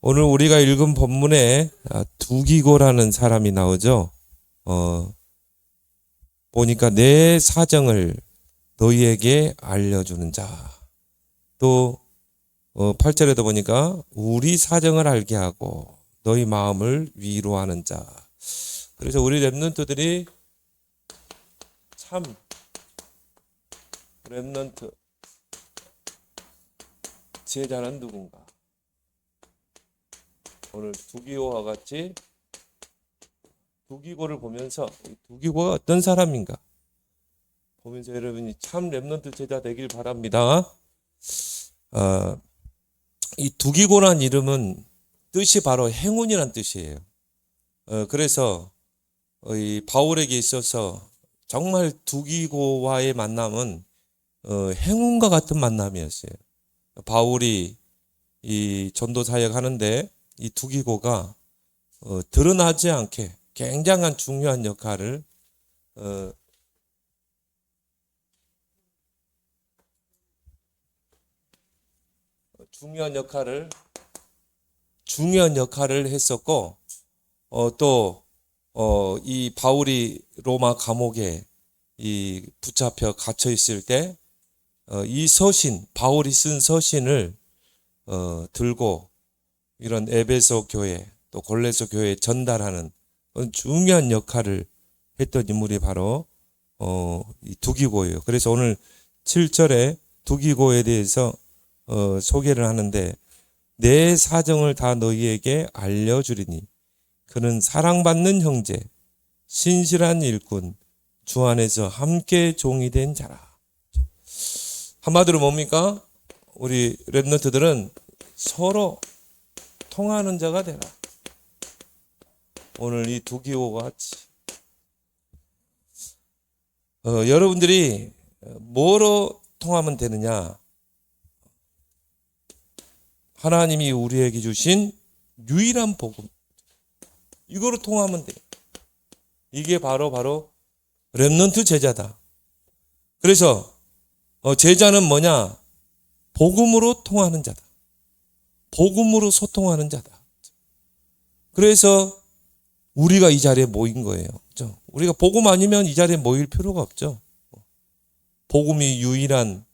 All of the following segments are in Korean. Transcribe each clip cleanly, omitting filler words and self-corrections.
오늘 우리가 읽은 본문에 두기고라는 사람이 나오죠. 보니까 내 사정을 너희에게 알려주는 자. 또 8절에도 보니까 우리 사정을 알게 하고 너희 마음을 위로하는 자. 그래서 우리 렘넌트들이 참 렘넌트 제자는 누군가? 오늘 두기고와 같이 두기고를 보면서 두기고가 어떤 사람인가 보면서 여러분이 참 렘넌트 제자 되길 바랍니다. 이 두기고란 이름은 뜻이 바로 행운이란 뜻이에요. 그래서 이 바울에게 있어서 정말 두기고와의 만남은 행운과 같은 만남이었어요. 바울이 이 전도 사역 하는데 이 두기고가 드러나지 않게 굉장한 중요한 역할을 중요한 역할을 했었고 또 이 바울이 로마 감옥에 이 붙잡혀 갇혀 있을 때 이 서신 바울이 쓴 서신을 들고 이런 에베소 교회 또 골로새 교회에 전달하는 중요한 역할을 했던 인물이 바로 이 두기고예요. 그래서 오늘 7절에 두기고에 대해서 소개를 하는데 내 사정을 다 너희에게 알려주리니 그는 사랑받는 형제 신실한 일꾼 주 안에서 함께 종이 된 자라. 한마디로 뭡니까? 우리 렘넌트들은 서로 통하는 자가 되라. 오늘 이 두기고와 같이 여러분들이 뭐로 통하면 되느냐? 하나님이 우리에게 주신 유일한 복음 이거로 통하면 돼. 이게 바로 렘넌트 제자다. 그래서 제자는 뭐냐? 복음으로 통하는 자다. 복음으로 소통하는 자다. 그래서 우리가 이 자리에 모인 거예요. 그렇죠? 우리가 복음 아니면 이 자리에 모일 필요가 없죠. 복음이 유일한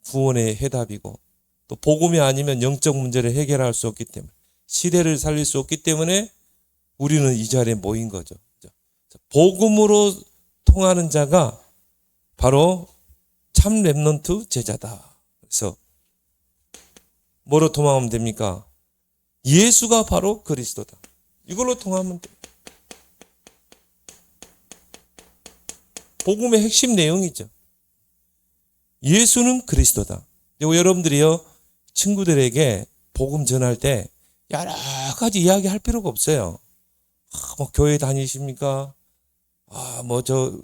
구원의 해답이고 또 복음이 아니면 영적 문제를 해결할 수 없기 때문에 시대를 살릴 수 없기 때문에 우리는 이 자리에 모인 거죠. 복음으로 통하는 자가 바로 참 렘넌트 제자다. 그래서 뭐로 통하면 됩니까? 예수가 바로 그리스도다. 이걸로 통하면 돼. 복음의 핵심 내용이죠. 예수는 그리스도다. 그리고 여러분들이요 친구들에게 복음 전할 때 여러 가지 이야기할 필요가 없어요. 뭐 교회 다니십니까? 저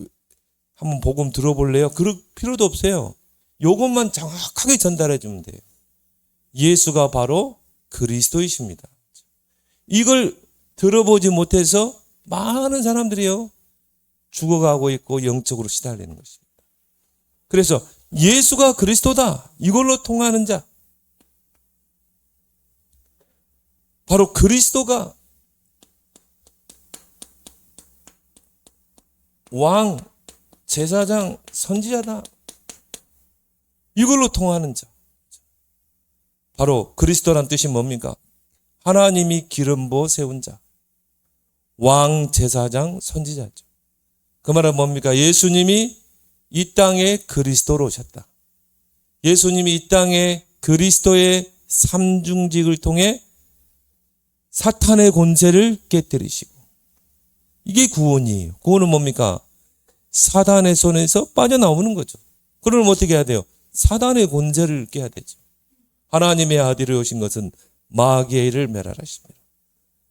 한번 복음 들어볼래요? 그럴 필요도 없어요. 요것만 정확하게 전달해 주면 돼요. 예수가 바로 그리스도이십니다. 이걸 들어보지 못해서 많은 사람들이요 죽어가고 있고 영적으로 시달리는 것입니다. 그래서 예수가 그리스도다. 이걸로 통하는 자. 바로 그리스도가 왕, 제사장, 선지자다. 이걸로 통하는 자. 바로 그리스도란 뜻이 뭡니까? 하나님이 기름 부어 세운 자. 왕, 제사장, 선지자죠. 그 말은 뭡니까? 예수님이 이 땅에 그리스도로 오셨다. 예수님이 이 땅에 그리스도의 삼중직을 통해 사탄의 권세를 깨뜨리시고 이게 구원이에요. 구원은 뭡니까? 사단의 손에서 빠져나오는 거죠. 그러면 어떻게 해야 돼요? 사단의 권세를 깨야 되죠. 하나님의 아들이 오신 것은 마귀의 일을 멸하라십니다.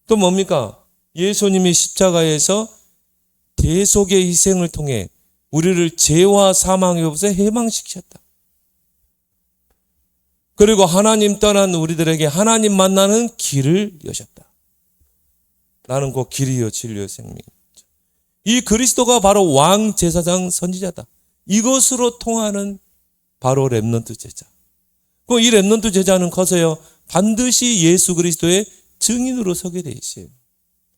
또 뭡니까? 예수님이 십자가에서 대속의 희생을 통해 우리를 죄와 사망에서 해방시키셨다. 그리고 하나님 떠난 우리들에게 하나님 만나는 길을 여셨다. 나는 그 길이요 진리요 생명이죠. 이 그리스도가 바로 왕, 제사장, 선지자다. 이것으로 통하는 바로 렘넌트 제자. 이 렘넌트 제자는 커서요 반드시 예수 그리스도의 증인으로 서게 돼 있어요.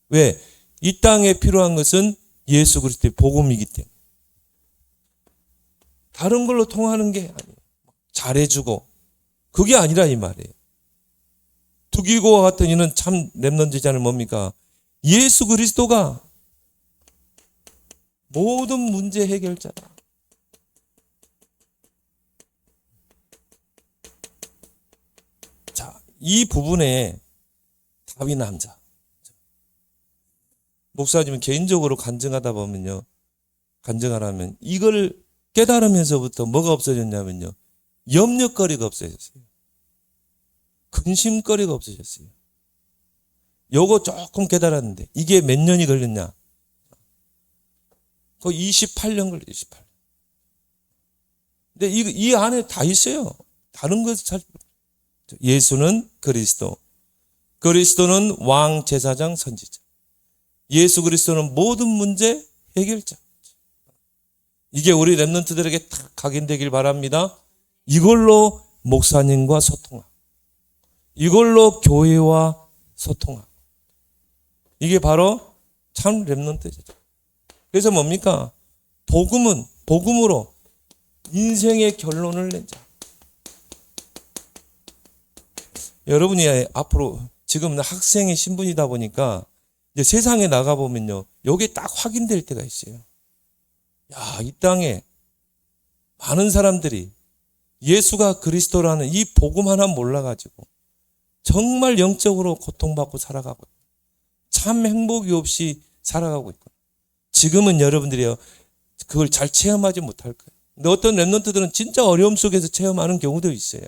왜? 이 땅에 필요한 것은 예수 그리스도의 복음이기 때문에. 다른 걸로 통하는 게 아니에요. 잘해주고 그게 아니라 이 말이에요. 두기고와 같은 이는 참 렘넌트자는 뭡니까? 예수 그리스도가 모든 문제 해결자다. 자, 이 부분에 답이 남자. 목사님은 개인적으로 간증하다 보면요. 간증하라면 이걸 깨달으면서부터 뭐가 없어졌냐면요. 염려거리가 없어졌어요. 근심거리가 없어졌어요. 요거 조금 깨달았는데 이게 몇 년이 걸렸냐? 거의 28년 걸려요. 28년. 근데 이 안에 다 있어요. 다른 것을 잘. 예수는 그리스도. 그리스도는 왕, 제사장, 선지자. 예수 그리스도는 모든 문제 해결자. 이게 우리 렘넌트들에게 다 각인되길 바랍니다. 이걸로 목사님과 소통하고 이걸로 교회와 소통하고 이게 바로 참 렘넌트죠. 그래서 뭡니까? 복음으로 인생의 결론을 내자. 여러분이 앞으로 지금 학생의 신분이다 보니까 이제 세상에 나가보면요. 요게 딱 확인될 때가 있어요. 야, 이 땅에 많은 사람들이 예수가 그리스도라는 이 복음 하나 몰라가지고 정말 영적으로 고통받고 살아가고 참 행복이 없이 살아가고 있고 지금은 여러분들이요. 그걸 잘 체험하지 못할 거예요. 근데 어떤 렘넌트들은 진짜 어려움 속에서 체험하는 경우도 있어요.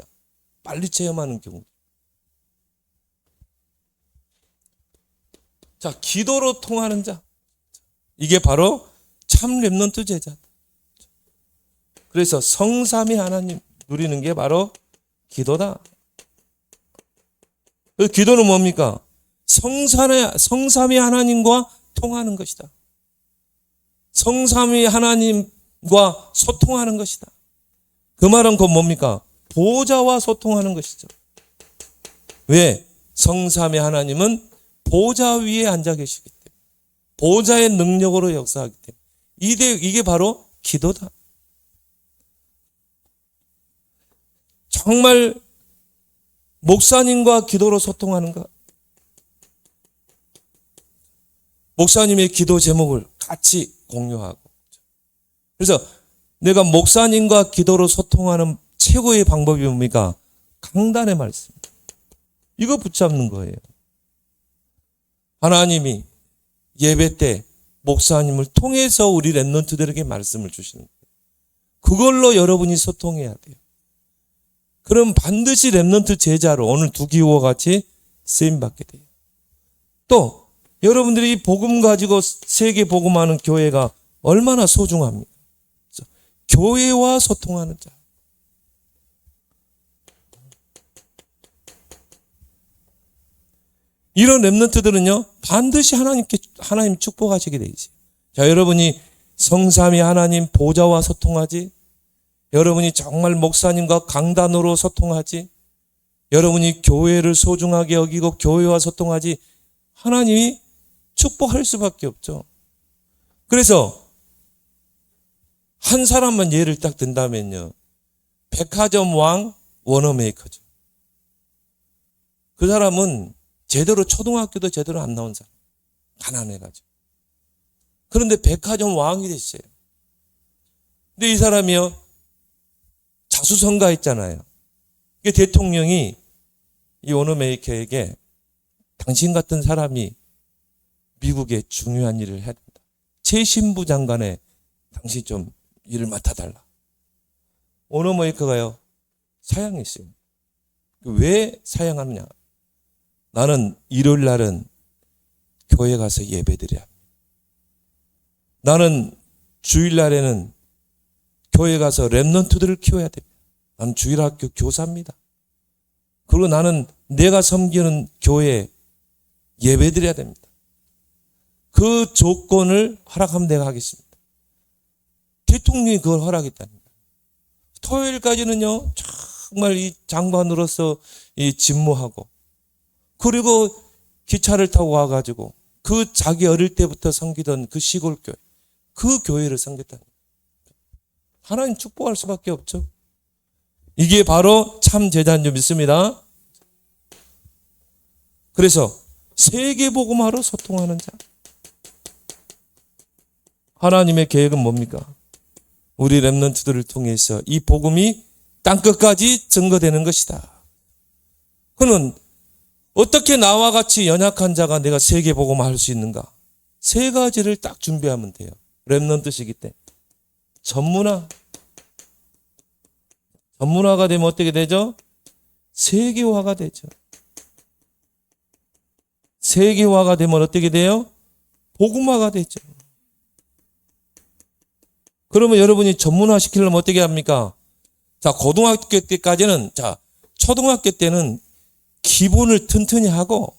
빨리 체험하는 경우. 자, 기도로 통하는 자. 이게 바로 참 렘넌트 제자다. 그래서 성삼위 하나님 누리는 게 바로 기도다. 그 기도는 뭡니까? 성삼위 하나님과 통하는 것이다. 성삼위 하나님과 소통하는 것이다. 그 말은 곧 뭡니까? 보좌와 소통하는 것이죠. 왜? 성삼위 하나님은 보좌 위에 앉아 계시기 때문에 보좌의 능력으로 역사하기 때문에 이게 바로 기도다. 정말 목사님과 기도로 소통하는가? 목사님의 기도 제목을 같이 공유하고. 그래서 내가 목사님과 기도로 소통하는 최고의 방법이 뭡니까? 강단의 말씀. 이거 붙잡는 거예요. 하나님이 예배 때 목사님을 통해서 우리 렘넌트들에게 말씀을 주시는 거예요. 그걸로 여러분이 소통해야 돼요. 그럼 반드시 렘넌트 제자로 오늘 두기호와 같이 쓰임받게 돼요. 또 여러분들이 이 복음 가지고 세계 복음하는 교회가 얼마나 소중합니까? 교회와 소통하는 자. 이런 렘넌트들은요 반드시 하나님 축복하시게 돼 있어요. 자, 여러분이 성삼위 하나님 보좌와 소통하지, 여러분이 정말 목사님과 강단으로 소통하지, 여러분이 교회를 소중하게 여기고 교회와 소통하지, 하나님이 축복할 수밖에 없죠. 그래서 한 사람만 예를 딱 든다면요, 백화점 왕 워너메이커죠. 그 사람은 제대로 초등학교도 제대로 안 나온 사람, 가난해가지고. 그런데 백화점 왕이 됐어요. 근데 이 사람이요 자수성가했잖아요. 대통령이 이 워너메이커에게 당신 같은 사람이 미국에 중요한 일을 해야 된다. 최신부 장관에 당신 좀 일을 맡아달라. 워너메이커가요 사양했어요. 왜 사양하느냐? 나는 일요일 날은 교회 가서 예배드려야 합니다. 나는 주일 날에는 교회 가서 렘넌트들을 키워야 됩니다. 나는 주일학교 교사입니다. 그리고 나는 내가 섬기는 교회에 예배드려야 됩니다. 그 조건을 허락하면 내가 하겠습니다. 대통령이 그걸 허락했다는 거예요. 토요일까지는요 정말 이 장관으로서 이 직무하고, 그리고 기차를 타고 와가지고 그 자기 어릴 때부터 섬기던 그 시골 교회, 그 교회를 섬겼다는 거예요. 하나님 축복할 수밖에 없죠. 이게 바로 참 제자인 줄 믿습니다. 그래서 세계복음화로 소통하는 자. 하나님의 계획은 뭡니까? 우리 렘넌트들을 통해서 이 복음이 땅끝까지 증거되는 것이다. 그는 어떻게 나와 같이 연약한 자가 내가 세계복음화 할 수 있는가? 세 가지를 딱 준비하면 돼요. 렘넌트 시기 때. 전문화가 되면 어떻게 되죠? 세계화가 되죠. 세계화가 되면 어떻게 돼요? 복음화가 되죠. 그러면 여러분이 전문화 시키려면 어떻게 합니까? 자, 고등학교 때까지는, 자, 초등학교 때는 기본을 튼튼히 하고,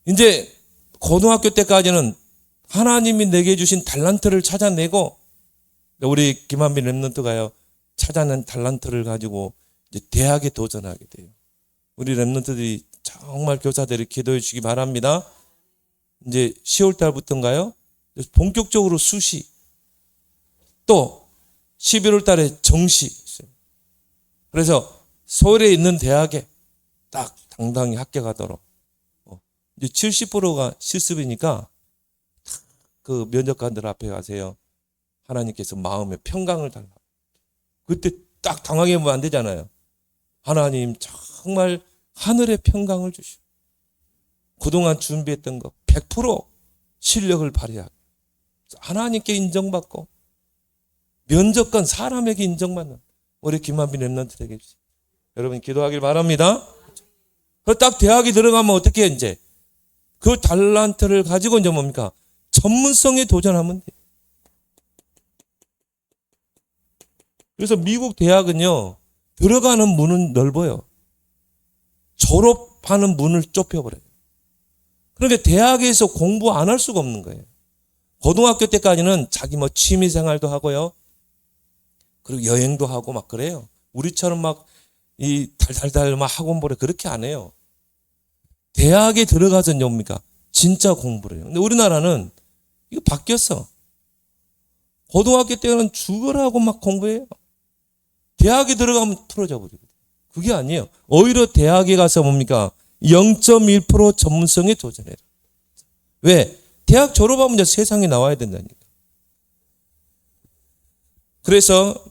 이제 고등학교 때까지는 하나님이 내게 주신 달란트를 찾아내고, 우리 김한빈 렘넌트가요, 찾아낸 달란트를 가지고 이제 대학에 도전하게 돼요. 우리 렘넌트들이 정말 교사들이 기도해 주시기 바랍니다. 이제 10월 달부터인가요? 본격적으로 수시, 또 11월 달에 정시 있어요. 그래서 서울에 있는 대학에 딱 당당히 합격하도록. 이제 70%가 실습이니까 그 면접관들 앞에 가세요. 하나님께서 마음에 평강을 달라. 그때 딱 당황해 보면 안 되잖아요. 하나님 정말 하늘의 평강을 주시고 그동안 준비했던 거 100% 실력을 발휘하고 하나님께 인정받고 면접관 사람에게 인정받는 우리 김한빈 렘넌트 되게 해주세요. 여러분 기도하길 바랍니다. 딱 대학에 들어가면 어떻게 이제 그 달란트를 가지고 이제 뭡니까? 전문성에 도전하면 돼요. 그래서 미국 대학은요, 들어가는 문은 넓어요. 졸업하는 문을 좁혀버려요. 그러니까 대학에서 공부 안 할 수가 없는 거예요. 고등학교 때까지는 자기 뭐 취미 생활도 하고요. 그리고 여행도 하고 막 그래요. 우리처럼 막 이 달달달 막 학원 보래 그렇게 안 해요. 대학에 들어가서 뭡니까? 진짜 공부를 해요. 근데 우리나라는 이거 바뀌었어. 고등학교 때는 죽으라고 막 공부해요. 대학에 들어가면 틀어져 버리거든요. 그게 아니에요. 오히려 대학에 가서 뭡니까? 0.1% 전문성에 도전해라. 왜? 대학 졸업하면 이제 세상에 나와야 된다니까. 그래서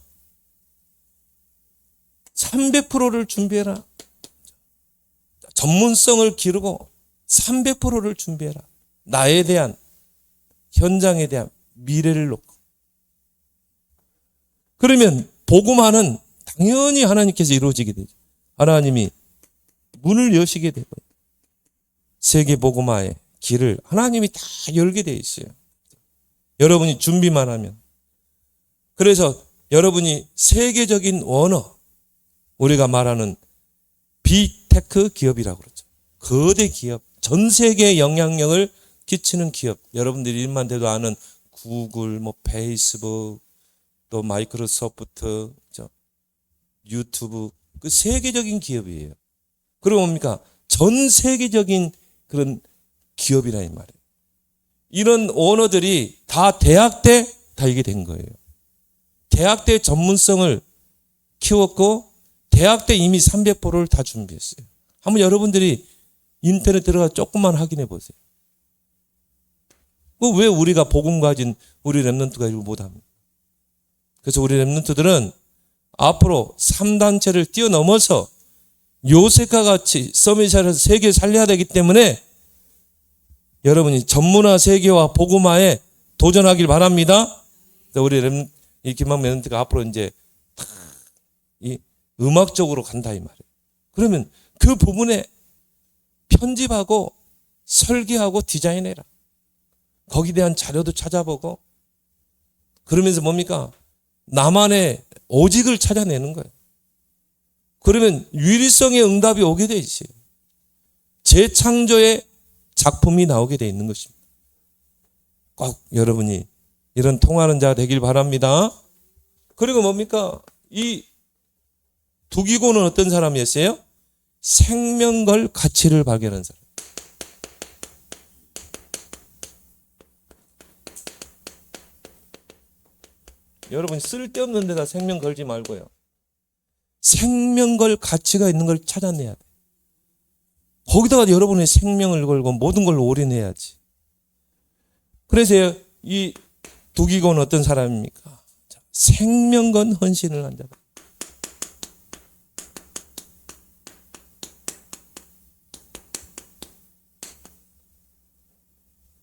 300%를 준비해라. 전문성을 기르고 300%를 준비해라. 나에 대한, 현장에 대한 미래를 놓고. 그러면 복음화는 당연히 하나님께서 이루어지게 되죠. 하나님이 문을 여시게 되고 세계 복음화의 길을 하나님이 다 열게 되어 있어요. 여러분이 준비만 하면. 그래서 여러분이 세계적인 원어, 우리가 말하는 빅테크 기업이라고 그러죠. 거대 기업, 전 세계에 영향력을 끼치는 기업. 여러분들이 일만 돼도 아는 구글, 뭐 페이스북, 또 마이크로소프트, 유튜브, 그 세계적인 기업이에요. 그리고 뭡니까? 전 세계적인 그런 기업이라 이 말이에요. 이런 오너들이 다 대학 때 다 이게 된 거예요. 대학 때 전문성을 키웠고 대학 때 이미 300%를 다 준비했어요. 한번 여러분들이 인터넷 들어가 조금만 확인해 보세요. 왜 우리가 복음 가진 우리 렘넌트가 이걸 못합니까? 그래서 우리 렘넌트들은 앞으로 3단체를 뛰어넘어서 요셉과 같이 서밋에서 세계를 살려야 되기 때문에 여러분이 전문화 세계화 복음화에 도전하길 바랍니다. 우리 이 김학민 렘넌트가 앞으로 이제 이 음악적으로 간다 이 말이에요. 그러면 그 부분에 편집하고 설계하고 디자인해라. 거기에 대한 자료도 찾아보고 그러면서 뭡니까? 나만의 오직을 찾아내는 거예요. 그러면 유일성의 응답이 오게 돼 있어요. 재창조의 작품이 나오게 돼 있는 것입니다. 꼭 여러분이 이런 통하는 자 되길 바랍니다. 그리고 뭡니까? 이 두기고는 어떤 사람이었어요? 생명 걸 가치를 발견한 사람. 여러분 쓸데없는 데다 생명 걸지 말고요. 생명 걸 가치가 있는 걸 찾아내야 돼. 거기다가 여러분의 생명을 걸고 모든 걸 올인해야지. 그래서 이 두기고는 어떤 사람입니까? 생명 건 헌신을 한 자다.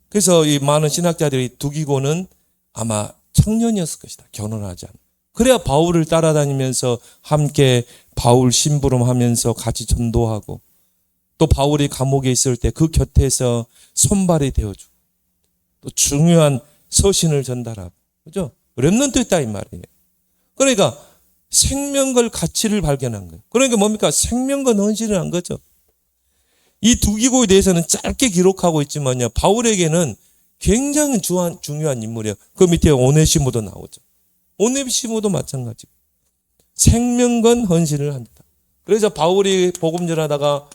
그래서 이 많은 신학자들이 두기고는 아마 청년이었을 것이다. 결혼하지 않아. 그래야 바울을 따라다니면서 함께 바울 심부름하면서 같이 전도하고 또 바울이 감옥에 있을 때 그 곁에서 손발이 되어주고 또 중요한 서신을 전달하고 그죠? 렘넌트였다 이 말이에요. 그러니까 생명걸 가치를 발견한 거예요. 그러니까 뭡니까? 생명건 헌신을 한 거죠. 이 두기고에 대해서는 짧게 기록하고 있지만요. 바울에게는 굉장히 중요한 인물이에요. 그 밑에 오네시모도 나오죠. 오네시모도 마찬가지고. 생명건 헌신을 한다. 그래서 바울이 복음 전하다가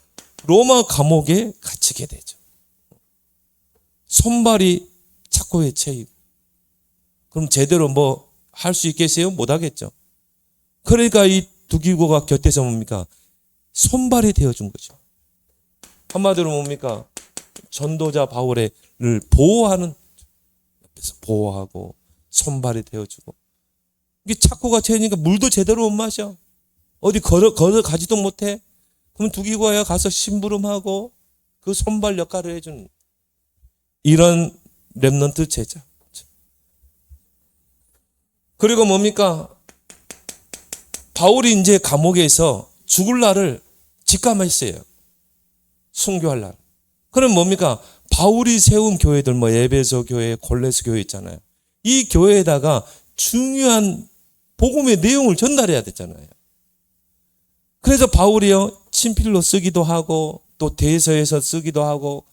로마 감옥에 갇히게 되죠. 손발이 착고에 채이고. 그럼 제대로 뭐 할 수 있겠어요? 못 하겠죠. 그러니까 이 두기고가 곁에서 뭡니까? 손발이 되어준 거죠. 한마디로 뭡니까? 전도자 바울을 보호하는, 옆에서 보호하고 손발이 되어주고. 이게 착고가 채이니까 물도 제대로 못 마셔. 어디 걸어 가지도 못해. 그럼 두기고야 가서 심부름하고 그 손발 역할을 해주는 이런 렘넌트 제자. 그리고 뭡니까? 바울이 이제 감옥에서 죽을 날을 직감했어요. 순교할 날. 그럼 뭡니까? 바울이 세운 교회들, 뭐 에베소 교회, 골로새 교회 있잖아요. 이 교회에다가 중요한 복음의 내용을 전달해야 되잖아요. 그래서 바울이요, 친필로 쓰기도 하고 또 대서에서 쓰기도 하고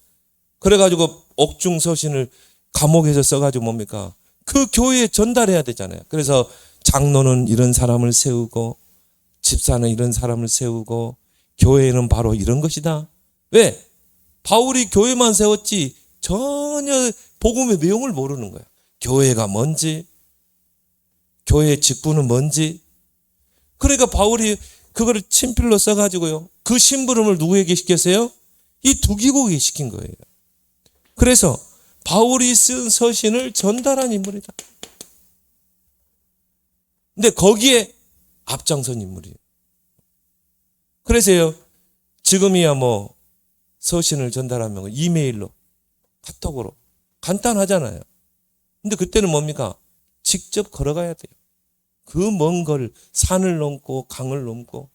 그래가지고 옥중서신을 감옥에서 써가지고 뭡니까? 그 교회에 전달해야 되잖아요. 그래서 장로는 이런 사람을 세우고 집사는 이런 사람을 세우고 교회는 바로 이런 것이다. 왜? 바울이 교회만 세웠지 전혀 복음의 내용을 모르는 거야. 교회가 뭔지, 교회의 직분은 뭔지. 그러니까 바울이 그거를 친필로 써가지고요. 그 심부름을 누구에게 시켰어요? 이 두기고에게 시킨 거예요. 그래서 바울이 쓴 서신을 전달한 인물이다. 근데 거기에 앞장선 인물이에요. 그래서요, 지금이야 뭐 서신을 전달하면 이메일로, 카톡으로 간단하잖아요. 근데 그때는 뭡니까? 직접 걸어가야 돼요. 그 먼 걸 산을 넘고 강을 넘고.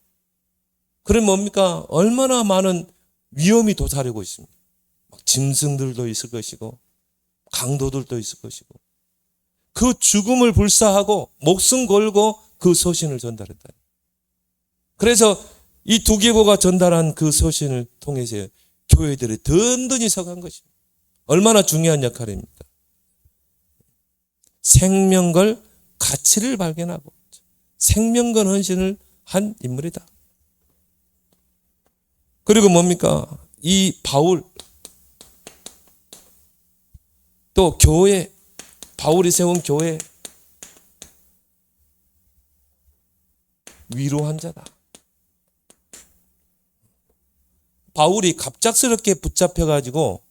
그럼 뭡니까? 얼마나 많은 위험이 도사리고 있습니다. 막 짐승들도 있을 것이고 강도들도 있을 것이고 그 죽음을 불사하고 목숨 걸고 그 서신을 전달했다. 그래서 이 두기고가 전달한 그 서신을 통해서 교회들이 든든히 서간 것입니다. 얼마나 중요한 역할입니까? 생명걸 가치를 발견하고 생명건 헌신을 한 인물이다. 그리고 뭡니까? 이 바울 또 교회, 바울이 세운 교회 위로한 자다. 바울이 갑작스럽게 붙잡혀가지고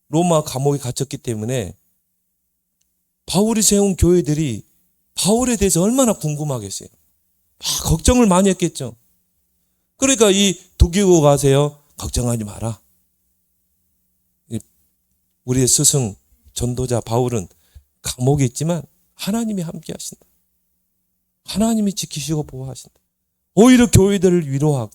로마 감옥에 갇혔기 때문에 바울이 세운 교회들이 바울에 대해서 얼마나 궁금하겠어요. 걱정을 많이 했겠죠. 그러니까 이 두기고 가세요. 걱정하지 마라. 우리의 스승 전도자 바울은 감옥에 있지만 하나님이 함께 하신다. 하나님이 지키시고 보호하신다. 오히려 교회들을 위로하고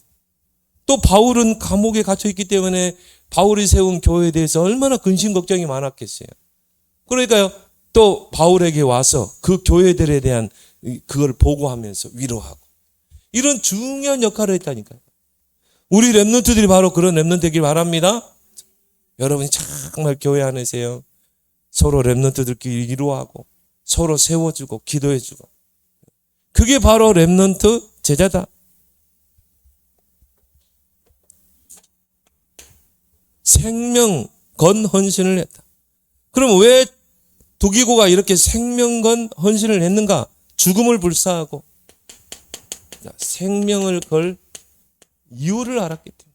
또 바울은 감옥에 갇혀 있기 때문에 바울이 세운 교회에 대해서 얼마나 근심 걱정이 많았겠어요. 그러니까요. 또 바울에게 와서 그 교회들에 대한 그걸 보고하면서 위로하고 이런 중요한 역할을 했다니까요. 우리 렘넌트들이 바로 그런 렘넌트 되길 바랍니다. 여러분이 정말 교회 안에서요. 서로 렘넌트들끼리 위로하고 서로 세워주고 기도해주고 그게 바로 렘넌트 제자다. 생명 건 헌신을 했다. 그럼 왜 두기고가 이렇게 생명 건 헌신을 했는가? 죽음을 불사하고 생명을 걸 이유를 알았기 때문에.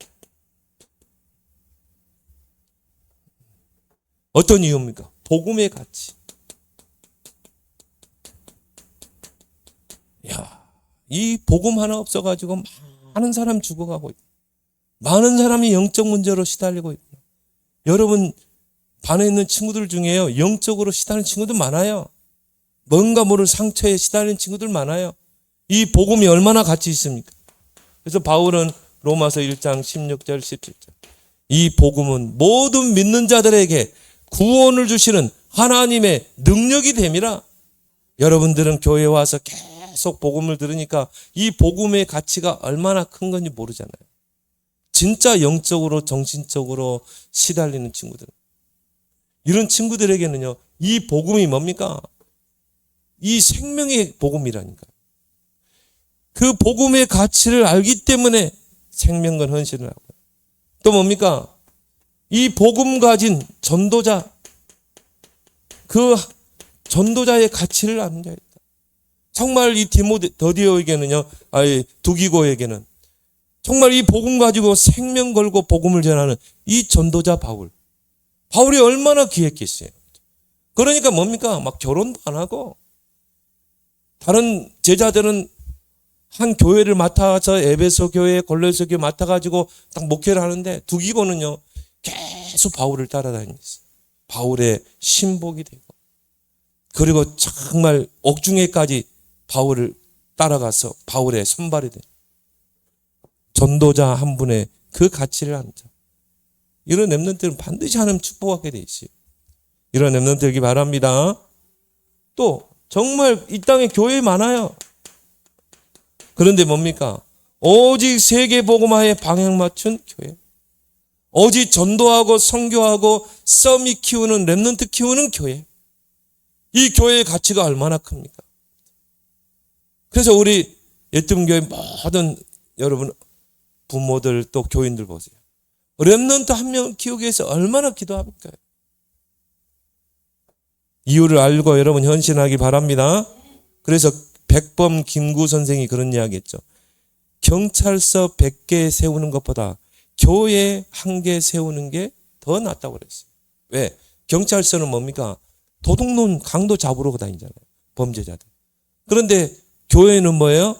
어떤 이유입니까? 복음의 가치. 이 복음 하나 없어가지고 많은 사람 죽어가고 있고, 많은 사람이 영적 문제로 시달리고 있고, 여러분 반에 있는 친구들 중에요, 영적으로 시달리는 친구들 많아요. 뭔가 모를 상처에 시달리는 친구들 많아요. 이 복음이 얼마나 가치 있습니까? 그래서 바울은 로마서 1장 16절 17절, 이 복음은 모든 믿는 자들에게 구원을 주시는 하나님의 능력이 됨이라. 여러분들은 교회에 와서 계속 복음을 들으니까 이 복음의 가치가 얼마나 큰 건지 모르잖아요. 진짜 영적으로 정신적으로 시달리는 친구들, 이런 친구들에게는요, 이 복음이 뭡니까? 이 생명의 복음이라니까요. 그 복음의 가치를 알기 때문에 생명건 헌신을 하고요. 또 뭡니까? 이 복음 가진 전도자, 그 전도자의 가치를 아는 자였다. 정말 이 더디오에게는요, 두기고에게는 정말 이 복음 가지고 생명 걸고 복음을 전하는 이 전도자 바울이 얼마나 귀했겠어요. 그러니까 뭡니까? 막 결혼도 안 하고, 다른 제자들은 한 교회를 맡아서 에베소 교회, 골로새 교회 맡아가지고 딱 목회를 하는데, 두기고는요 계속 바울을 따라다녔어요. 바울의 신복이 되고, 그리고 정말 옥중에까지 바울을 따라가서 바울의 손발이 된 전도자 한 분의 그 가치를 아는 자, 이런 렘넌트들은 반드시 하나님 축복하게 돼 있어요. 이런 렘넌트 되기 바랍니다. 또 정말 이 땅에 교회 많아요. 그런데 뭡니까? 오직 세계 복음화에 방향 맞춘 교회, 오직 전도하고 선교하고 서밋 키우는, 렘넌트 키우는 교회, 이 교회의 가치가 얼마나 큽니까? 그래서 우리 예뜸교회 모든 여러분 부모들 또 교인들 보세요. 렘넌트 한 명 키우기 위해서 얼마나 기도합니까? 이유를 알고 여러분 헌신하기 바랍니다. 그래서 백범 김구 선생이 그런 이야기 했죠. 경찰서 100개 세우는 것보다 교회 1개 세우는 게 더 낫다고 그랬어요. 왜? 경찰서는 뭡니까? 도둑놈 강도 잡으러 다니잖아요, 범죄자들. 그런데 교회는 뭐예요?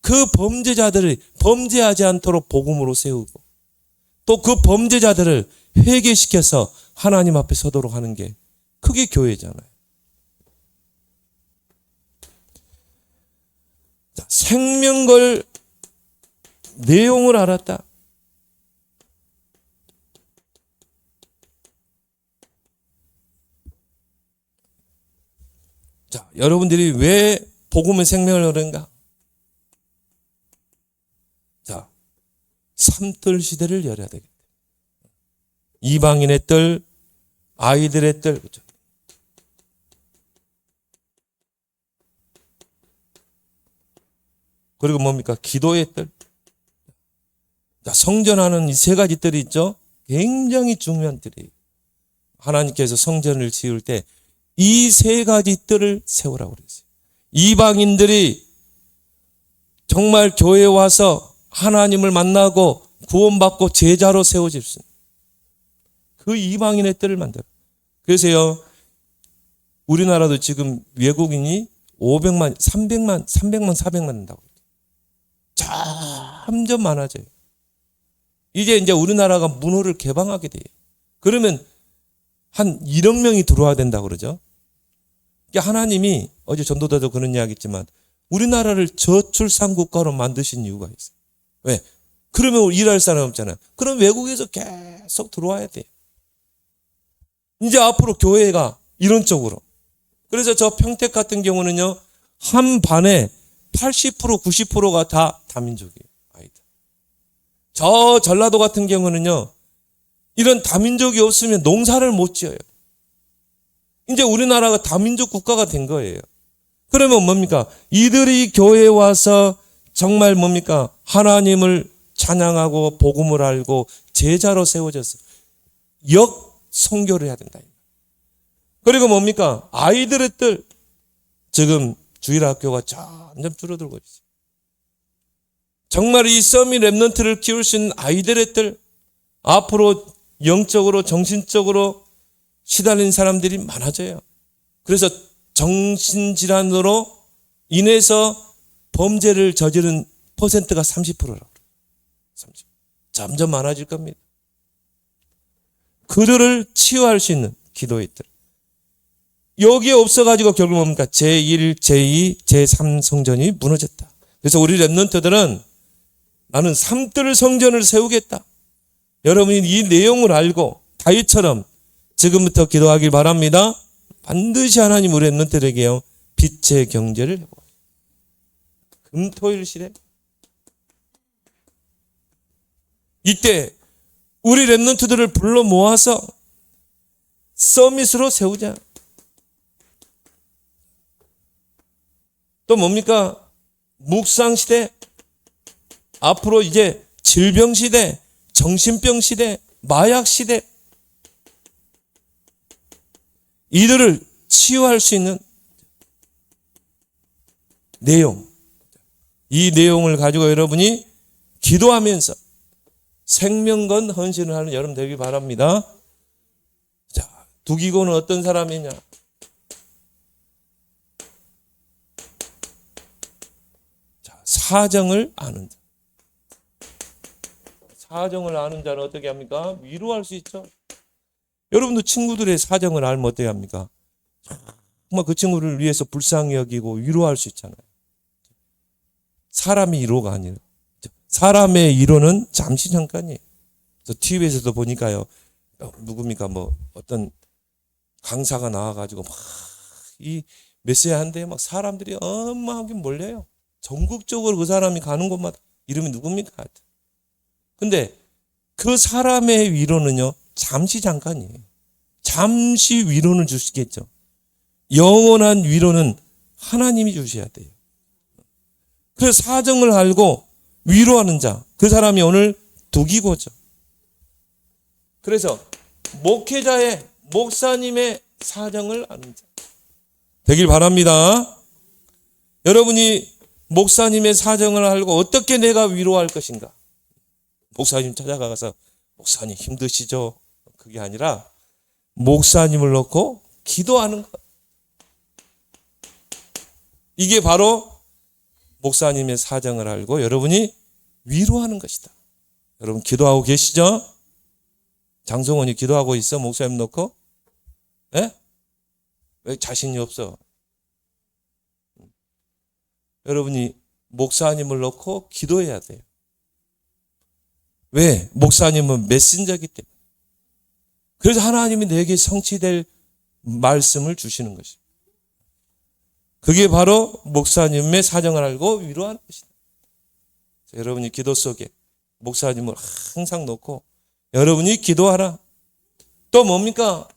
그 범죄자들을 범죄하지 않도록 복음으로 세우고, 또 그 범죄자들을 회개시켜서 하나님 앞에 서도록 하는 게 그게 교회잖아요. 자, 생명걸 내용을 알았다. 자, 여러분들이 왜 복음의 생명을 얻는가? 자, 삼뜰 시대를 열어야 되겠다. 이방인의 뜰, 아이들의 뜰, 그렇죠? 그리고 뭡니까? 기도의 뜰. 자, 성전하는 이 세 가지 뜰이 있죠? 굉장히 중요한 뜰이에요. 하나님께서 성전을 지을 때 이 세 가지 뜰을 세우라고 그랬어요. 이방인들이 정말 교회에 와서 하나님을 만나고 구원받고 제자로 세워질 수 있는 그 이방인의 뜰을 만들어. 그래서요, 우리나라도 지금 외국인이 500만, 300만, 400만 된다고. 점점 많아져요. 이제 우리나라가 문호를 개방하게 돼요. 그러면 한 1억 명이 들어와야 된다고 그러죠. 그러니까 하나님이 어제 전도자도 그런 이야기 했지만 우리나라를 저출산 국가로 만드신 이유가 있어요. 왜? 그러면 일할 사람 없잖아요. 그럼 외국에서 계속 들어와야 돼요. 이제 앞으로 교회가 이런 쪽으로. 그래서 저 평택 같은 경우는요, 한 반에 80%, 90%가 다 다민족이에요. 아이들. 저 전라도 같은 경우는요, 이런 다민족이 없으면 농사를 못 지어요. 이제 우리나라가 다민족 국가가 된 거예요. 그러면 뭡니까? 이들이 교회에 와서 정말 뭡니까? 하나님을 찬양하고 복음을 알고 제자로 세워졌어. 역선교를 해야 된다. 그리고 뭡니까? 아이들의 뜰. 지금 주일학교가 점점 줄어들고 있어요. 정말 이 서밋 랩넌트를 키울 수 있는 아이들의 뜰. 앞으로 영적으로 정신적으로 시달린 사람들이 많아져요. 그래서 정신질환으로 인해서 범죄를 저지른 퍼센트가 30%라고. 30%. 점점 많아질 겁니다. 그들을 치유할 수 있는 기도의 뜰. 여기에 없어가지고 결국 뭡니까? 제1, 제2, 제3 성전이 무너졌다. 그래서 우리 랩넌트들은 나는 3뜰 성전을 세우겠다. 여러분이 이 내용을 알고 다윗처럼 지금부터 기도하길 바랍니다. 반드시 하나님 우리 랩넌트들에게요 빛의 경제를 해보아요. 금토일 시대. 이때 우리 랩넌트들을 불러 모아서 서밋으로 세우자. 또 뭡니까? 묵상 시대. 앞으로 이제 질병 시대, 정신병 시대, 마약 시대. 이들을 치유할 수 있는 내용. 이 내용을 가지고 여러분이 기도하면서 생명건 헌신을 하는 여러분 되길 바랍니다. 자, 두기고는 어떤 사람이냐? 자, 사정을 아는 자. 사정을 아는 자는 어떻게 합니까? 위로할 수 있죠. 여러분도 친구들의 사정을 알면 어떻게 합니까? 정말 그 친구를 위해서 불쌍히 여기고 위로할 수 있잖아요. 사람이 위로가 아니에요. 사람의 위로는 잠시 잠깐이에요. 그래서 TV에서도 보니까요. 누굽니까? 어떤 강사가 나와가지고 막 이 메시지 한데 막 사람들이 어마하게 몰려요. 전국적으로 그 사람이 가는 곳마다 이름이 누굽니까? 근데 그 사람의 위로는요. 잠시 잠깐이에요. 잠시 위로는 주시겠죠. 영원한 위로는 하나님이 주셔야 돼요. 그래서 사정을 알고 위로하는 자, 그 사람이 오늘 두기고죠. 그래서 목회자의 목사님의 사정을 아는 자 되길 바랍니다. 여러분이 목사님의 사정을 알고 어떻게 내가 위로할 것인가? 목사님 찾아가서 목사님 힘드시죠? 그게 아니라 목사님을 놓고 기도하는 것. 이게 바로 목사님의 사정을 알고 여러분이 위로하는 것이다. 여러분 기도하고 계시죠? 장성원이 기도하고 있어? 목사님 놓고? 예? 왜 자신이 없어? 여러분이 목사님을 놓고 기도해야 돼요. 왜? 목사님은 메신저이기 때문에. 그래서 하나님이 내게 성취될 말씀을 주시는 것입니다. 그게 바로 목사님의 사정을 알고 위로하는 것이다. 여러분이 기도 속에 목사님을 항상 놓고 여러분이 기도하라. 또 뭡니까?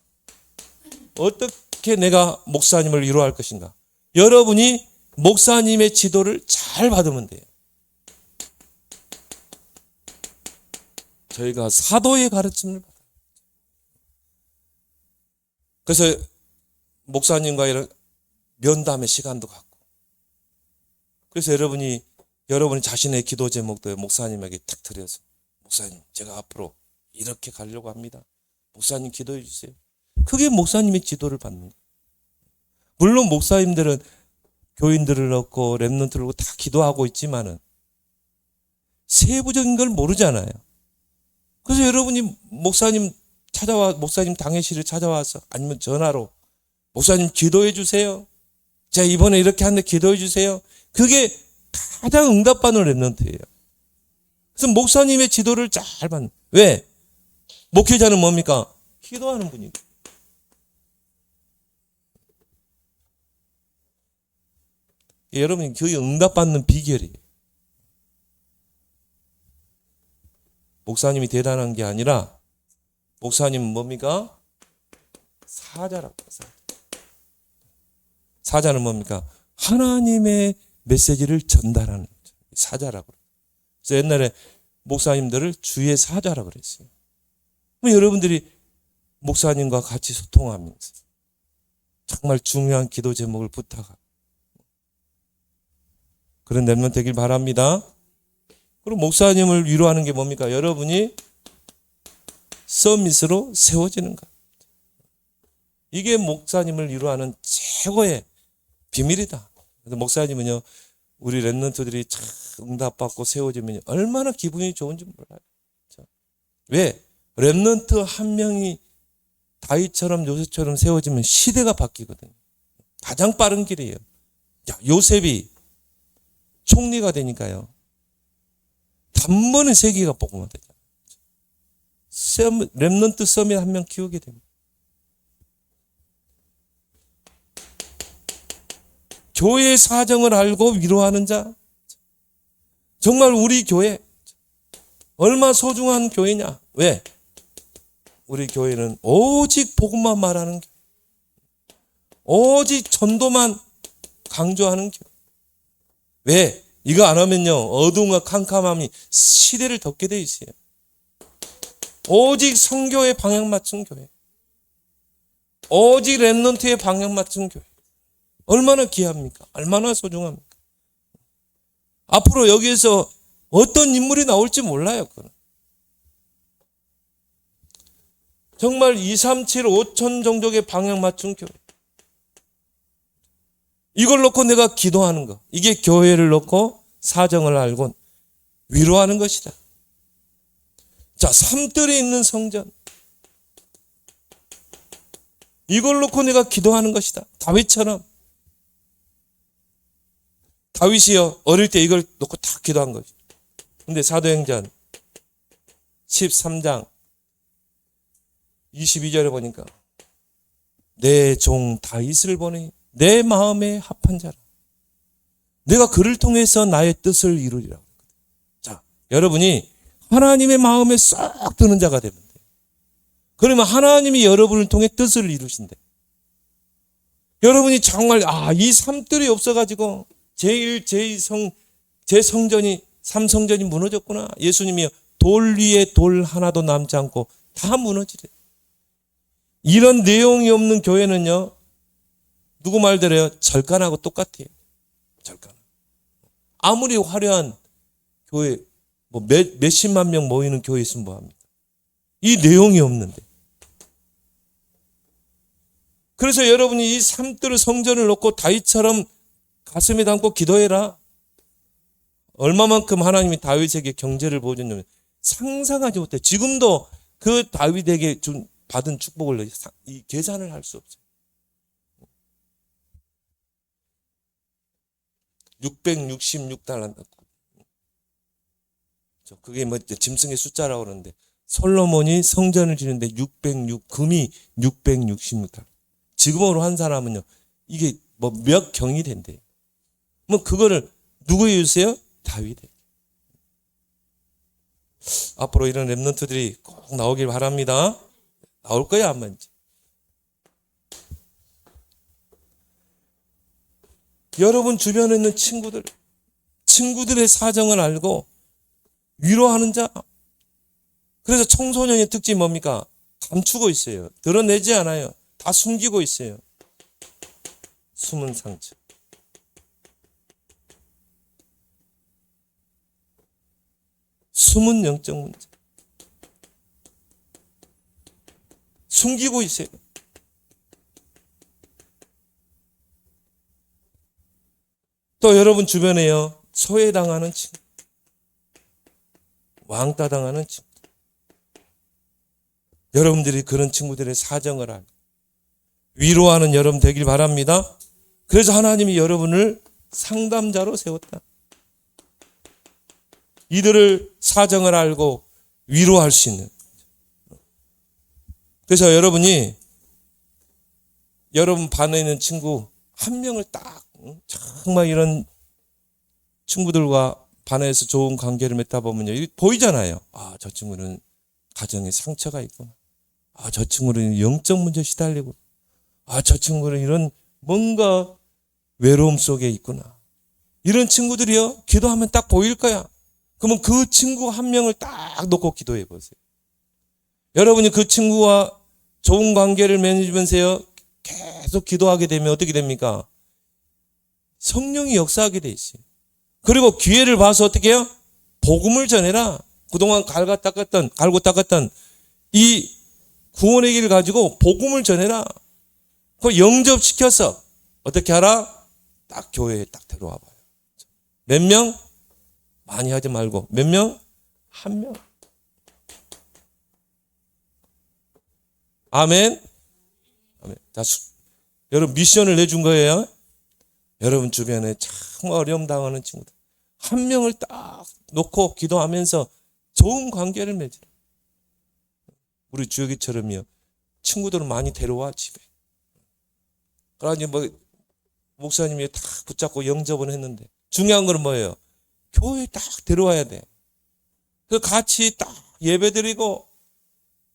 어떻게 내가 목사님을 위로할 것인가? 여러분이 목사님의 지도를 잘 받으면 돼요. 저희가 사도의 가르침을 받아요. 그래서 목사님과 이런 면담의 시간도 갖고. 그래서 여러분이 자신의 기도 제목도 목사님에게 탁 드려서 목사님 제가 앞으로 이렇게 가려고 합니다. 목사님 기도해 주세요. 그게 목사님의 지도를 받는 거예요. 물론 목사님들은 교인들을 넣고 랩넌트를 넣고 다 기도하고 있지만은 세부적인 걸 모르잖아요. 그래서 여러분이 목사님 당회실을 찾아와서 아니면 전화로 목사님 기도해 주세요. 자, 이번에 이렇게 하는데 기도해 주세요. 그게 가장 응답받는 랩넌트예요. 그래서 목사님의 지도를 잘 받는. 왜? 목회자는 뭡니까? 기도하는 분이고. 여러분이 그게 응답받는 비결이에요. 목사님이 대단한 게 아니라 목사님은 뭡니까? 사자라고. 사자는 뭡니까? 하나님의 메시지를 전달하는 사자라고. 그래서 옛날에 목사님들을 주의 사자라고 그랬어요. 그럼 여러분들이 목사님과 같이 소통하면서 정말 중요한 기도 제목을 부탁하고 그런 렘넌트 되길 바랍니다. 그리고 목사님을 위로하는 게 뭡니까? 여러분이 서밋으로 세워지는 것. 이게 목사님을 위로하는 최고의 비밀이다. 그래서 목사님은요, 우리 렘넌트들이 참 응답받고 세워지면 얼마나 기분이 좋은지 몰라요. 왜? 렘넌트 한 명이 다윗처럼 요셉처럼 세워지면 시대가 바뀌거든요. 가장 빠른 길이에요. 요셉이 총리가 되니까요. 단번에 세계가 복음화되잖아요. 렘넌트 서밋 한 명 키우게 됩니다. 교회의 사정을 알고 위로하는 자. 정말 우리 교회 얼마 소중한 교회냐? 왜? 우리 교회는 오직 복음만 말하는 교회. 오직 전도만 강조하는 교회. 왜? 이거 안 하면요, 어두움과 캄캄함이 시대를 덮게 돼 있어요. 오직 선교에 방향 맞춘 교회. 오직 렘넌트에 방향 맞춘 교회. 얼마나 귀합니까? 얼마나 소중합니까? 앞으로 여기에서 어떤 인물이 나올지 몰라요. 그건. 정말 2, 3, 7, 5천 종족의 방향 맞춘 교회. 이걸 놓고 내가 기도하는 거. 이게 교회를 놓고 사정을 알고 위로하는 것이다. 자, 산들에 있는 성전. 이걸 놓고 내가 기도하는 것이다. 다윗처럼. 다윗이요, 어릴 때 이걸 놓고 다 기도한 거죠. 근데 사도행전 13장 22절에 보니까 내 종 다윗을 보니 내 마음에 합한 자라. 내가 그를 통해서 나의 뜻을 이루리라. 자, 여러분이 하나님의 마음에 쏙 드는 자가 되면 돼요. 그러면 하나님이 여러분을 통해 뜻을 이루신대. 여러분이 정말 이 삶들이 없어가지고 제 성전이 3성전이 무너졌구나. 예수님이 돌 위에 돌 하나도 남지 않고 다 무너지래. 이런 내용이 없는 교회는요, 누구 말대로요? 절간하고 똑같아요. 절간. 아무리 화려한 교회, 몇십만 명 모이는 교회 있으면 뭐합니까? 이 내용이 없는데. 그래서 여러분이 이 삶들을 성전을 놓고 다윗처럼 가슴에 담고 기도해라. 얼마만큼 하나님이 다윗에게 경제를 보여줬냐면 상상하지 못해. 지금도 그 다윗에게 받은 축복을 이 계산을 할 수 없어요. 666달란트. 그게 짐승의 숫자라고 그러는데 솔로몬이 성전을 지는데 금이 666달란트. 지금으로 한 사람은요, 이게 몇 경이 된대요. 그거를 누구에 주세요? 다윗에게. 앞으로 이런 렘넌트들이 꼭 나오길 바랍니다. 나올 거야, 안 맞지? 여러분 주변에 있는 친구들의 사정을 알고 위로하는 자. 그래서 청소년의 특징이 뭡니까? 감추고 있어요. 드러내지 않아요. 다 숨기고 있어요. 숨은 상처. 숨은 영적 문제. 숨기고 있어요. 또 여러분 주변에요, 소외당하는 친구, 왕따당하는 친구. 여러분들이 그런 친구들의 사정을 알고 위로하는 여러분 되길 바랍니다. 그래서 하나님이 여러분을 상담자로 세웠다. 이들을 사정을 알고 위로할 수 있는. 그래서 여러분이 여러분 반에 있는 친구 한 명을 딱, 정말 이런 친구들과 반에서 좋은 관계를 맺다 보면요, 보이잖아요. 저 친구는 가정에 상처가 있구나. 저 친구는 영적 문제에 시달리고, 저 친구는 이런 뭔가 외로움 속에 있구나. 이런 친구들이요, 기도하면 딱 보일 거야. 그러면 그 친구 한 명을 딱 놓고 기도해 보세요. 여러분이 그 친구와 좋은 관계를 맺으면서요 계속 기도하게 되면 어떻게 됩니까? 성령이 역사하게 돼 있어요. 그리고 기회를 봐서 어떻게 해요? 복음을 전해라. 그동안 갈고 닦았던 이 구원의 길을 가지고 복음을 전해라. 그 영접시켜서 어떻게 하라? 딱 교회에 딱 데려와 봐요. 몇 명? 많이 하지 말고 몇 명? 한 명. 아멘. 아멘. 자, 여러분 미션을 내준 거예요. 여러분 주변에 참 어려움 당하는 친구들 한 명을 딱 놓고 기도하면서 좋은 관계를 맺으라. 우리 주혁이처럼요. 친구들은 많이 데려와 집에. 그러니 뭐 목사님이 다 붙잡고 영접은 했는데 중요한 건 뭐예요? 교회에 딱 데려와야 돼. 그 같이 딱 예배드리고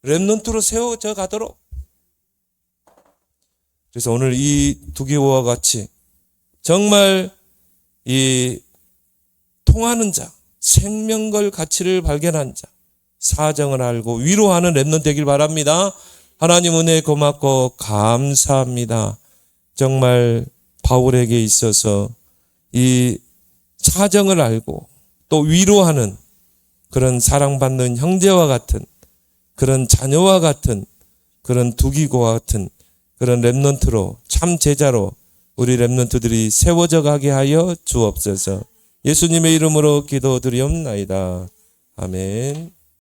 렘넌트로 세워져 가도록. 그래서 오늘 이 두기호와 같이 정말 이 통하는 자, 생명걸 가치를 발견한 자, 사정을 알고 위로하는 렘넌트 되길 바랍니다. 하나님 은혜 고맙고 감사합니다. 정말 바울에게 있어서 이 사정을 알고 또 위로하는 그런 사랑받는 형제와 같은 그런 자녀와 같은 그런 두기고와 같은 그런 렘넌트로 참 제자로 우리 렘넌트들이 세워져 가게 하여 주옵소서. 예수님의 이름으로 기도드리옵나이다. 아멘.